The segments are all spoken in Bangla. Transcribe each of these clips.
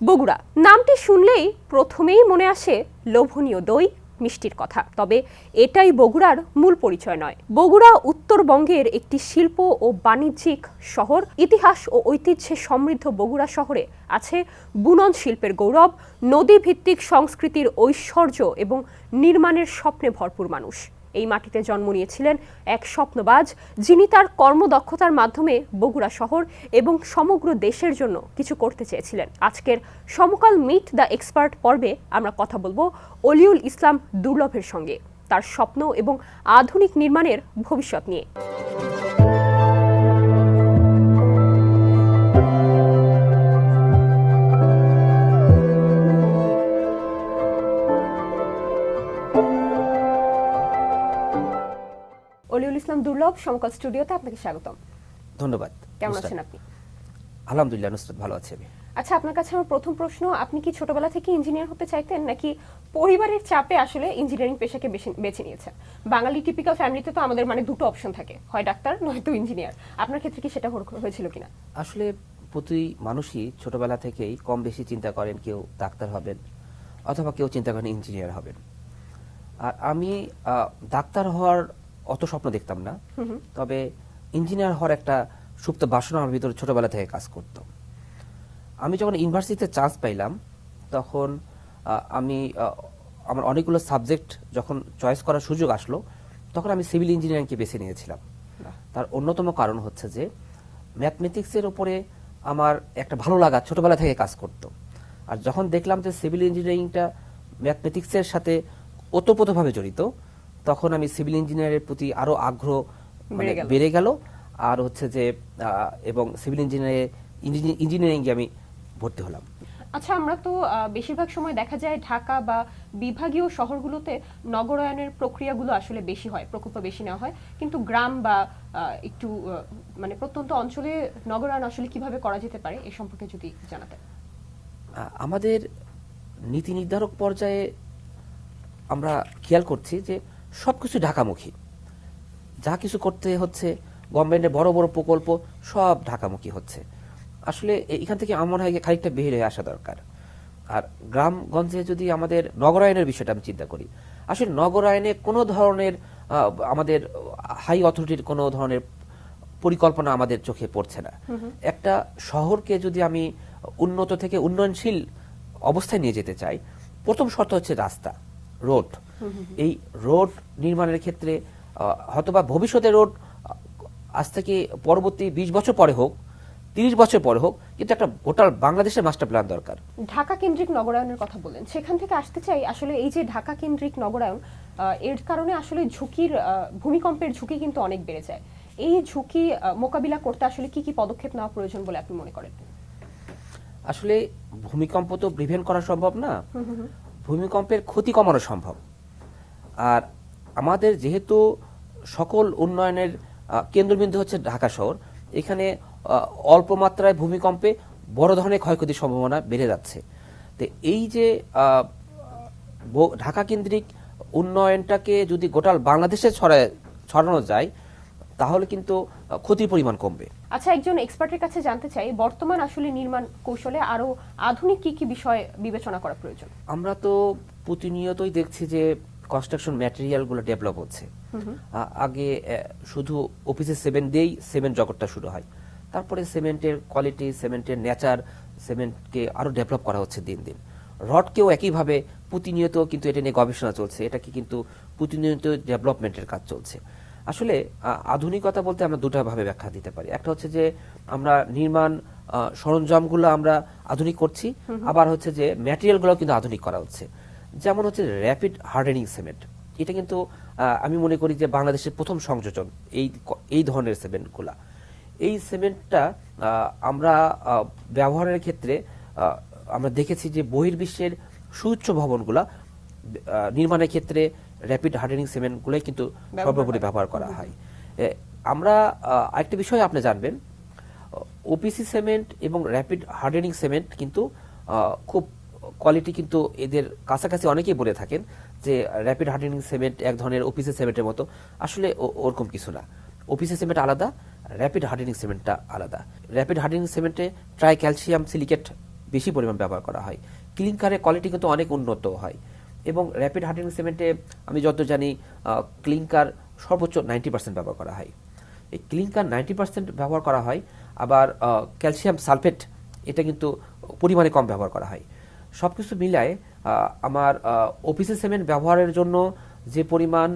বগুড়া নামটি শুনলেই প্রথমেই মনে আসে লোভনীয় দই মিষ্টির কথা। তবে এটাই বগুড়ার মূল পরিচয় নয়। বগুড়া উত্তরবঙ্গের একটি শিল্প ও বাণিজ্যিক শহর। ইতিহাস ও ঐতিহ্যে সমৃদ্ধ বগুড়া শহরে আছে বুনন শিল্পের গৌরব, নদী ভিত্তিক সংস্কৃতির ঐশ্বর্য এবং নির্মাণের স্বপ্নে ভরপুর মানুষ। এই মাটিতে জন্ম নিয়েছিলেন এক স্বপ্নবাজ, যিনি তার কর্মদক্ষতার মাধ্যমে বগুড়া শহর এবং সমগ্র দেশের জন্য কিছু করতে চেয়েছিলেন। আজকের সমকাল মিট দ্য এক্সপার্ট পর্বে আমরা কথা বলবো অলিউল ইসলাম দুর্লভের সঙ্গে, তার স্বপ্ন এবং আধুনিক নির্মাণের ভবিষ্যৎ নিয়ে। অলিউল ইসলাম দুর্লভ, সমকাল স্টুডিওতে আপনাকে স্বাগতম। ধন্যবাদ। কেমন আছেন আপনি? আলহামদুলিল্লাহ নুসরাত, ভালো আছি আমি। আচ্ছা, আপনার কাছে আমার প্রথম প্রশ্ন, আপনি কি ছোটবেলা থেকে ইঞ্জিনিয়ার হতে চাইতেন, নাকি পরিবারের চাপে আসলে ইঞ্জিনিয়ারিং পেশাকে বেছে নিয়েছেন? বাঙালি টিপিক্যাল ফ্যামিলিতে তো আমাদের দুটো অপশন থাকে, হয় ডাক্তার নয়তো ইঞ্জিনিয়ার। আপনার ক্ষেত্রে কি সেটা হয়েছিল কিনা? আসলে প্রতি মানুষই ছোটবেলা থেকেই কম বেশি চিন্তা করেন কেউ ডাক্তার হবেন অথবা কেউ চিন্তা করেন ইঞ্জিনিয়ার হবেন। আর আমি ডাক্তার হওয়ার অত স্বপ্ন দেখতাম না, তবে ইঞ্জিনিয়ার হওয়ার একটা সুপ্ত বাসনা আমার ভিতরে ছোটবেলা থেকে কাজ করত। আমি যখন ইউনিভার্সিটিতে চান্স পাইলাম তখন আমি আমার অনেকগুলো সাবজেক্ট যখন চয়েস করার সুযোগ আসলো, তখন আমি সিভিল ইঞ্জিনিয়ারিংকে বেছে নিয়েছিলাম। তার অন্যতম কারণ হচ্ছে যে ম্যাথমেটিক্সের উপরে আমার একটা ভালো লাগা ছোটবেলা থেকে কাজ করত। আর যখন দেখলাম যে সিভিল ইঞ্জিনিয়ারিংটা ম্যাথমেটিক্সের সাথে ওতপ্রোতভাবে জড়িত, তখন আমি সিভিল ইঞ্জিনিয়ারের প্রতি আরো আগ্রহ বেড়ে গেল। আর হচ্ছে যে এবং সিভিল ইঞ্জিনিয়ারিংয়ে আমি ভর্তি হলাম। আচ্ছা, আমরা তো বেশিরভাগ সময় দেখা যায় ঢাকা বা বিভাগীয় শহরগুলোতে নগরায়নের প্রক্রিয়াগুলো আসলে বেশি হয়, প্রকল্প বেশি নেওয়া হয়, কিন্তু গ্রাম বা একটু প্রত্যন্ত অঞ্চলে নগরায়ন আসলে কিভাবে করা যেতে পারে এই সম্পর্কে যদি জানাতেন। আমাদের নীতি নির্ধারক পর্যায়ে আমরা খেয়াল করছি যে সবকিছু ঢাকামুখী, যা কিছু করতে হচ্ছে গভর্নমেন্টের বড় বড় প্রকল্প সব ঢাকামুখী হচ্ছে। আসলে এখান থেকে আমার মনে হয় খানিকটা বের হয়ে আসা দরকার। আর গ্রামগঞ্জে যদি আমাদের নগরায়নের বিষয়টা আমি চিন্তা করি, আসলে নগরায়নে কোনো ধরনের আমাদের হাই অথরিটির কোনো ধরনের পরিকল্পনা আমাদের চোখে পড়ছে না। একটা শহরকে যদি আমি উন্নত থেকে উন্নয়নশীল অবস্থায় নিয়ে যেতে চাই, প্রথম শর্ত হচ্ছে রাস্তা, রোড। এই রোড নির্মাণের ক্ষেত্রে হয়তোবা ভবিষ্যতে রোড আজ থেকে পরবর্তী 20 বছর পরে হোক, 30 বছর পরে হোক, কিন্তু একটা গোটা বাংলাদেশের মাস্টার প্ল্যান দরকার। ঢাকা কেন্দ্রিক নগরায়নের কথা বললেন, সেখান থেকে আসতে চাই। আসলে এই যে ঢাকা কেন্দ্রিক নগরায়ন, এর কারণে আসলে ভূমিকম্পের ঝুঁকি কিন্তু অনেক বেড়ে যায়। এই ঝুঁকি মোকাবিলা করতে আসলে কি কি পদক্ষেপ নেওয়া প্রয়োজন বলে আপনি মনে করেন? আসলে ভূমিকম্প তো প্রিভেন্ট করা সম্ভব না, ভূমিকম্পের ক্ষতি কমানো সম্ভব। আর আমাদের যেহেতু সকল উন্নয়নের কেন্দ্রবিন্দু হচ্ছে ঢাকা শহর, এখানে অল্প মাত্রায় ভূমিকম্পে বড় ধরনের ক্ষয়ক্ষতির সম্ভাবনা বেড়ে যাচ্ছে। তো এই যে ঢাকা কেন্দ্রিক উন্নয়নটাকে যদি গোটা বাংলাদেশে ছড়ানো যায়, তাহলে কিন্তু ক্ষতির পরিমাণ কমবে। আচ্ছা, একজন এক্সপার্টের কাছে জানতে চাই, বর্তমান আসলে নির্মাণ কৌশলে আরো আধুনিক কি কি বিষয় বিবেচনা করা প্রয়োজন? আমরা তো প্রতিনিয়তই দেখছি যে কনস্ট্রাকশন ম্যাটেরিয়াল গুলো ডেভেলপ হচ্ছে। আগে শুধু অফিসে সিমেন্ট দিয়েই সিমেন্ট জগৎটা শুরু হয়, তারপরে সিমেন্টের কোয়ালিটি, সিমেন্টের নেচার, সিমেন্টকে আরো ডেভেলপ করা হচ্ছে দিন দিন। রডকেও একইভাবে প্রতিনিয়ত কিন্তু এটা নিয়ে গবেষণা চলছে, এটাকে কিন্তু প্রতিনিয়ত ডেভেলপমেন্টের কাজ চলছে। আসলে আধুনিকতা বলতে আমরা দুটা ভাবে ব্যাখ্যা দিতে পারি। একটা হচ্ছে যে আমরা নির্মাণ সরঞ্জামগুলো আমরা আধুনিক করছি, আবার হচ্ছে যে ম্যাটেরিয়ালগুলো কিন্তু আধুনিক করা হচ্ছে। যেমন হচ্ছে র্যাপিড হার্ডেনিং সিমেন্ট, এটা কিন্তু আমি মনে করি যে বাংলাদেশের প্রথম সংযোজন এই ধরনের সিমেন্টগুলা। এই সিমেন্টটা আমরা ব্যবহারের ক্ষেত্রে আমরা দেখেছি যে বহির্বিশ্বের সুউচ্চ ভবনগুলা নির্মাণের ক্ষেত্রে র্যাপিড হার্ডেনিং সিমেন্টগুলোই কিন্তু সর্বোপরি ব্যবহার করা হয়। আমরা আরেকটা বিষয় আপনি জানবেন, ওপিসি সিমেন্ট এবং র্যাপিড হার্ডেনিং সিমেন্ট কিন্তু খুব কোয়ালিটি কিন্তু এদের কাছাকাছি অনেকেই বলে থাকেন যে র্যাপিড হার্ডেনিং সিমেন্ট এক ধরনের ওপিসি সিমেন্টের মতো। আসলে ওরকম কিছু না। ওপিসি সিমেন্ট আলাদা, র্যাপিড হার্ডেনিং সিমেন্টটা আলাদা। র্যাপিড হার্ডেনিং সিমেন্টে ট্রাই ক্যালসিয়াম সিলিকেট বেশি পরিমাণ ব্যবহার করা হয়। ক্লিংকারের কোয়ালিটি কিন্তু অনেক উন্নত হয় এবং র্যাপিড হার্ডেনিং সিমেন্টে আমি যত জানি ক্লিংকার সর্বোচ্চ 90% ব্যবহার করা হয়। এই ক্লিংকার 90% ব্যবহার করা হয়, আবার ক্যালসিয়াম সালফেট এটা কিন্তু পরিমাণে কম ব্যবহার করা হয়। সব কিছু মিলায় আমার ওপিসি সিমেন্ট ব্যবহারের জন্য যে পরিমাণ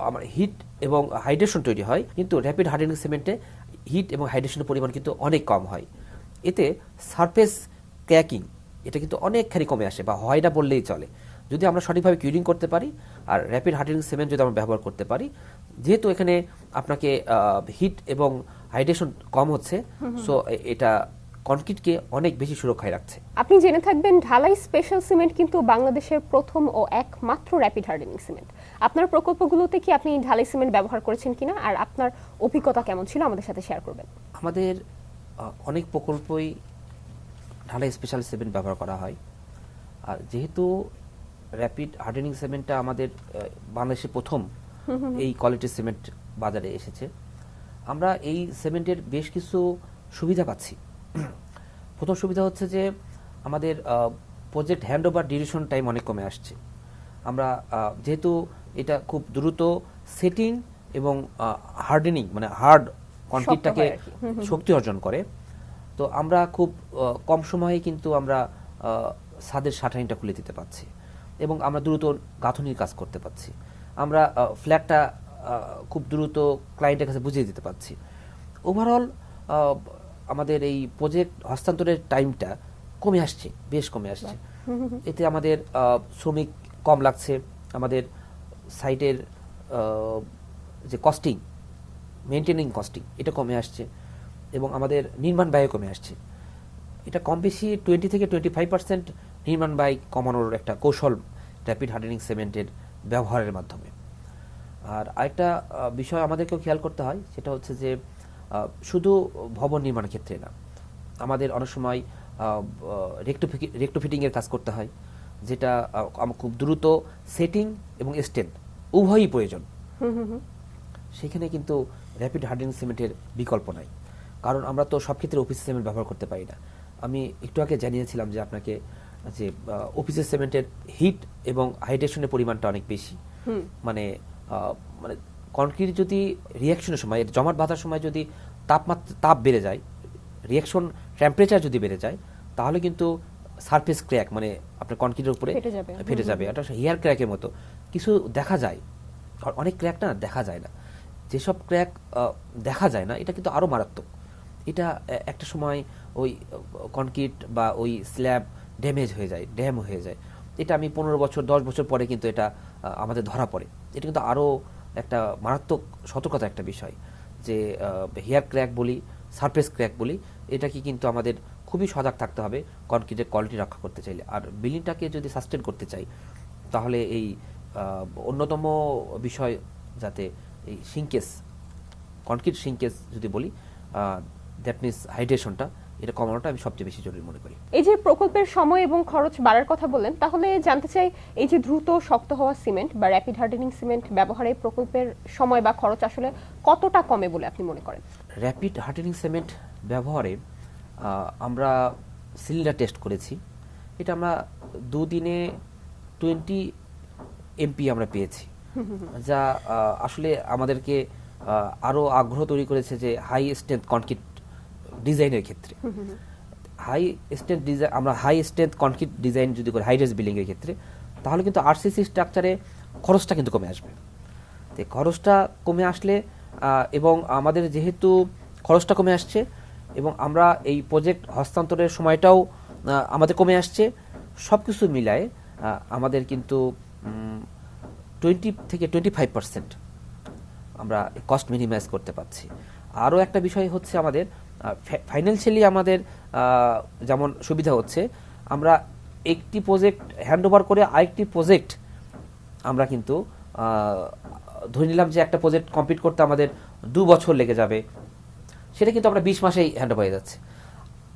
আমার হিট এবং হাইড্রেশন তৈরি হয়, কিন্তু র্যাপিড হার্ডেনিং সিমেন্টে হিট এবং হাইড্রেশনের পরিমাণ কিন্তু অনেক কম হয়। এতে সারফেস ক্র্যাকিং এটা কিন্তু অনেকখানি কমে আসে, বা হয় না বললেই চলে, যদি আমরা সঠিকভাবে কিউরিং করতে পারি আর র্যাপিড হার্ডেনিং সিমেন্ট যদি আমরা ব্যবহার করতে পারি। যেহেতু এখানে আপনাকে হিট এবং হাইড্রেশন কম হচ্ছে, সো এটা কনক্রিটকে অনেক বেশি সুরক্ষায় রাখছে। আপনি জেনে থাকবেন ঢালাই স্পেশাল সিমেন্ট কিন্তু বাংলাদেশের প্রথম ও একমাত্র র্যাপিড হার্ডেনিং সিমেন্ট। আপনার প্রকল্পগুলোতে কি আপনি ঢালাই সিমেন্ট ব্যবহার করেছেন কিনা, আর আপনার অভিজ্ঞতা কেমন ছিল আমাদের সাথে শেয়ার করবেন। আমাদের অনেক প্রকল্পই ঢালাই স্পেশাল সিমেন্ট ব্যবহার করা হয়। আর যেহেতু র্যাপিড হার্ডেনিং সিমেন্টটা আমাদের বাংলাদেশে প্রথম এই কোয়ালিটির সিমেন্ট বাজারে এসেছে, আমরা এই সিমেন্টের বেশ কিছু সুবিধা পাচ্ছি। প্রথম সুবিধা হচ্ছে যে আমাদের project hand over duration time অনেক কমে আসছে। আমরা যেহেতু এটা খুব দ্রুত সেটিং এবং হার্ডেনিং মানে হার্ড কনক্রিটটাকে শক্তি অর্জন করে, তো আমরা খুব কম সময়ে কিন্তু আমরা ছাদের শাটারিংটা খুলে দিতে পারছি এবং আমরা দ্রুত গাঁথনির কাজ করতে পারছি। আমরা ফ্ল্যাটটা খুব দ্রুত ক্লায়েন্টের কাছে বুঝিয়ে দিতে পারছি। ওভারঅল আমাদের এই প্রজেক্ট হস্তান্তরের টাইমটা কমে আসছে, বেশ কমে আসছে। এতে আমাদের শ্রমিক কম লাগছে, আমাদের সাইটের যে কস্টিং, মেনটেনিং কস্টিং এটা কমে আসছে এবং আমাদের নির্মাণ ব্যয় কমে আসছে। এটা কম বেশি 20 থেকে 25% নির্মাণ ব্যয় কমানোর একটা কৌশল র্যাপিড হার্ডেনিং সিমেন্টের ব্যবহারের মাধ্যমে। আর আরেকটা বিষয় আমাদেরকেও খেয়াল করতে হয়, সেটা হচ্ছে যে শুধু ভবন নির্মাণের ক্ষেত্রে না, আমাদের অনেক সময় রেক্টোফিটিংয়ের কাজ করতে হয়, যেটা খুব দ্রুত সেটিং এবং স্ট্যান্ড উভয়ই প্রয়োজন। সেখানে কিন্তু র্যাপিড হার্ডেনিং সিমেন্টের বিকল্প নাই, কারণ আমরা তো সব ক্ষেত্রে অফিস সিমেন্ট ব্যবহার করতে পারি না। আমি একটু আগে জানিয়েছিলাম যে আপনাকে যে অফিসের সিমেন্টের হিট এবং হাইড্রেশনের পরিমাণটা অনেক বেশি। মানে মানে কনক্রিট যদি রিয়াকশনের সময়, জমাট বাঁধার সময় যদি তাপ বেড়ে যায়, রিয়াকশন টেম্পারেচার যদি বেড়ে যায়, তাহলে কিন্তু সারফেস ক্র্যাক মানে আপনার কনক্রিটের উপরে ফেটে যাবে। এটা হেয়ার ক্র্যাকের মতো কিছু দেখা যায়, আর অনেক ক্র্যাক না দেখা যায় না। যেসব ক্র্যাক দেখা যায় না, এটা কিন্তু আরও মারাত্মক। এটা একটা সময় ওই কনক্রিট বা ওই স্ল্যাব ড্যামেজ হয়ে যায়, ড্যাম হয়ে যায়। এটা আমি 15 বছর 10 বছর পরে কিন্তু এটা আমাদের ধরা পড়ে। এটা কিন্তু আরও একটা মারাত্মক সতর্কতার একটা বিষয়, যে হেয়ার ক্র্যাক বলি, সারফেস ক্র্যাক বলি, এটাকে কিন্তু আমাদের খুবই সজাগ থাকতে হবে কনক্রিটের কোয়ালিটি রক্ষা করতে চাইলে। আর বিল্ডিংটাকে যদি সাস্টেন করতে চাই, তাহলে এই অন্যতম বিষয় যাতে এই সিঙ্কেজ, কনক্রিট সিঙ্কেজ যদি বলি, দ্যাট মিনস হাইড্রেশনটা, এটা কমানোটা আমি সবচেয়ে বেশি জরুরি মনে করি। এই যে প্রকল্পের সময় এবং খরচ বাড়ার কথা বললেন, তাহলে জানতে চাই এই যে দ্রুত শক্ত হওয়া সিমেন্ট বা র্যাপিড হার্ডেনিং সিমেন্ট ব্যবহারে প্রকল্পের সময় বা খরচ আসলে কতটা কমে বলে আপনি মনে করেন? র্যাপিড হার্ডেনিং সিমেন্ট ব্যবহারে আমরা সিলিন্ডার টেস্ট করেছি। এটা আমরা 2 দিনে 20 MP আমরা পেয়েছি, যা আসলে আমাদেরকে আরও আগ্রহ তৈরি করেছে যে হাই স্ট্রেংথ কনক্রিট ডিজাইনের ক্ষেত্রে। হাই স্ট্রেংথ ডিজাইন, আমরা হাই স্ট্রেংথ কনক্রিট ডিজাইন যদি করি হাইরেজ বিল্ডিংয়ের ক্ষেত্রে, তাহলে কিন্তু আরসিসি স্ট্রাকচারে খরচটা কিন্তু কমে আসবে। তো খরচটা কমে আসলে এবং আমাদের যেহেতু খরচটা কমে আসছে এবং আমরা এই প্রজেক্ট হস্তান্তরের সময়টাও আমাদের কমে আসছে, সব কিছু মিলায় আমাদের কিন্তু 20 থেকে 25% আমরা কস্ট মিনিমাইজ করতে পারছি। আরও একটা বিষয় হচ্ছে আমাদের ফাইন্যান্সিয়ালি আমাদের যেমন সুবিধা হচ্ছে, আমরা একটি প্রজেক্ট হ্যান্ড ওভার করে আরেকটি প্রজেক্ট আমরা কিন্তু ধরে নিলাম যে একটা প্রজেক্ট কমপ্লিট করতে আমাদের 2 বছর লেগে যাবে, সেটা কিন্তু আমরা 20 মাসেই হ্যান্ড ওভার হয়ে যাচ্ছে।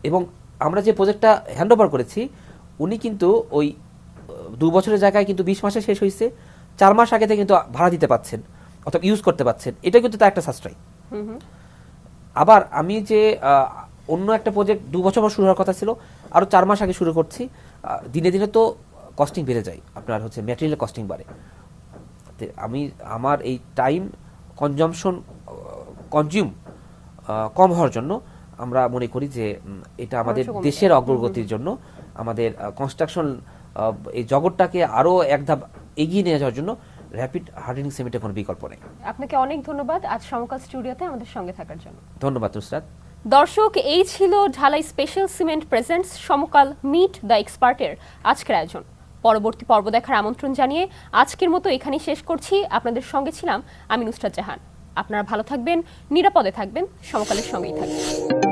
এবং আমরা যে প্রজেক্টটা হ্যান্ড ওভার করেছি, উনি কিন্তু ওই 2 বছরের জায়গায় কিন্তু 20 মাসে শেষ হয়েছে, 4 মাস আগে থেকে কিন্তু ভাড়া দিতে পাচ্ছেন অথবা ইউজ করতে পাচ্ছেন। এটা কিন্তু তার একটা সাশ্রয়। আবার আমি যে অন্য একটা প্রজেক্ট 2 বছর পর শুরু হওয়ার কথা ছিল, আরও 4 মাস আগে শুরু করছি। দিনে দিনে তো কস্টিং বেড়ে যায়, আপনার হচ্ছে ম্যাটেরিয়াল কস্টিং বাড়ে। আমার এই টাইম কনজিউম কম হওয়ার জন্য আমরা মনে করি যে এটা আমাদের দেশের অগ্রগতির জন্য, আমাদের কনস্ট্রাকশন এই জগৎটাকে আরও এক ধাপ এগিয়ে নিয়ে যাওয়ার জন্য র্যাপিড হার্ডেনিং সিমেন্টের কোনো বিকল্প নেই। আপনাকে অনেক ধন্যবাদ আজ সমকাল স্টুডিওতে আমাদের সঙ্গে থাকার জন্য। ধন্যবাদ নুসরাত। দর্শক, এই ছিল ঢালাই special cement presents Samakal meet the এক্সপার্টের আজকের আয়োজন। পরবর্তী পর্ব দেখার আমন্ত্রণ জানিয়ে আজকের মতো এখানেই শেষ করছি। আপনাদের সঙ্গে ছিলাম আমি নুসরাত জাহান। আপনারা ভালো থাকবেন, নিরাপদে থাকবেন, সমকালের সঙ্গেই থাকবেন।